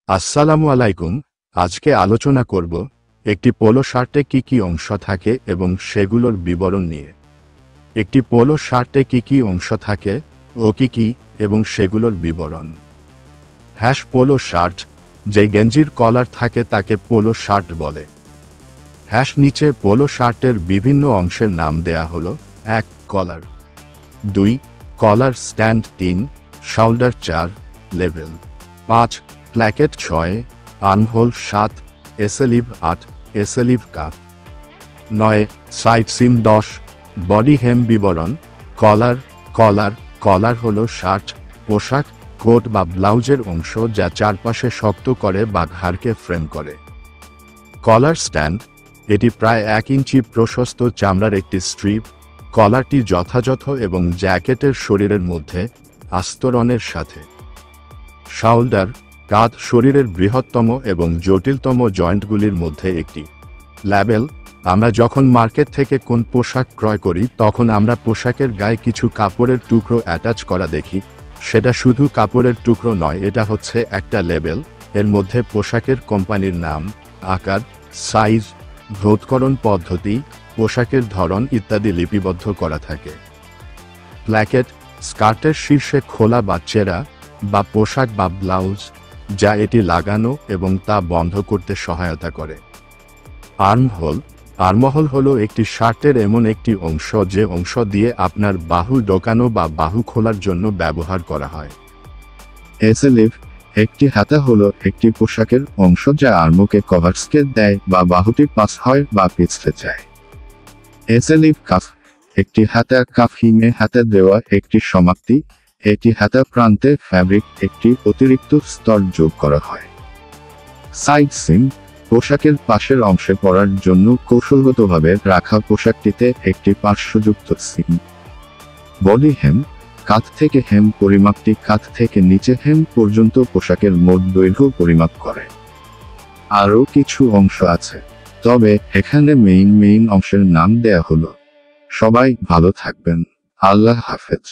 আসসালামু আলাইকুম। আজকে আলোচনা করব একটি পোলো শার্টে কি কি অংশ থাকে এবং সেগুলোর বিবরণ নিয়ে। একটি পোলো শার্টে কি কি অংশ থাকে ও কি এবং সেগুলোর বিবরণ। পোলো শার্ট, যে গেঞ্জির কলার থাকে তাকে পোলো শার্ট বলে। নিচে পোলো শার্টের বিভিন্ন অংশের নাম দেয়া হলো: 1. Collar, 2. Collar stand, 3. Shoulder, 4. Level, 5. Placket, 6. Armhole, 7. Sleeve, 8. Sleeve cuff, 9. Side seam, 10. Body hem বিবরণ। কলার কলার কলার হলো শার্ট, পোশাক, কোট বা ব্লাউজের অংশ যা চারপাশে শক্ত করে বা ঘাড়কে ফ্রেম করে। কলার স্ট্যান্ড, এটি প্রায় 1 ইঞ্চি প্রশস্ত চামড়ার একটি স্ট্রিপ। কলারটি যথাযথ এবং জ্যাকেটের শরীরের মধ্যে আস্তরণের সাথে। শোল্ডার, কাঁধ শরীরের বৃহত্তম এবং জটিলতম জয়েন্টগুলির মধ্যে একটি। লেবেল, আমরা যখন মার্কেট থেকে কোন পোশাক ক্রয় করি তখন আমরা পোশাকের গায়ে কিছু কাপড়ের টুকরো অ্যাটাচ করা দেখি। সেটা শুধু কাপড়ের টুকরো নয়, এটা হচ্ছে একটা লেবেল। এর মধ্যে পোশাকের কোম্পানির নাম, আকার, সাইজ, ভোটকরণ পদ্ধতি, পোশাকের ধরন ইত্যাদি লিপিবদ্ধ করা থাকে। প্ল্যাকেট, স্কার্টের শীর্ষে খোলা বা চেরা বা পোশাক বা ব্লাউজ, যা এটি লাগানো এবং তা বন্ধ করতে সহায়তা করে। আর্মহোল, আর্মহোল হলো একটি শার্টের এমন একটি অংশ যে অংশ দিয়ে আপনার বাহু ঢোকানো বা বাহু খোলার জন্য ব্যবহার করা হয়। এসএলিভ, একটি হাতা হলো একটি পোশাকের অংশ যা আর্মকে কভারস্কে দেয় বা বাহুটি পাস হয় বা পিছলে যায়। এসএলিভ কাফ, একটি হাতা কাফ হিমে হাতে দেওয়া একটি সমাপ্তি। এটি হাতা প্রান্তে ফ্যাব্রিক একটি অতিরিক্ত স্তর যোগ করা হয়। সাইড সিম, পোশাকের পাশের অংশে পরার জন্য কৌশলগতভাবে রাখা পোশাকটিতে একটি পার্শ্বযুক্ত সিম। বডি হেম, কাঁধ থেকে হেম পরিমাপটি কাঁধ থেকে নিচে হেম পর্যন্ত পোশাকের মোট দৈর্ঘ্য পরিমাপ করে। আরও কিছু অংশ আছে, তবে এখানে মেইন অংশের নাম দেয়া হলো। সবাই ভালো থাকবেন। আল্লাহ হাফেজ।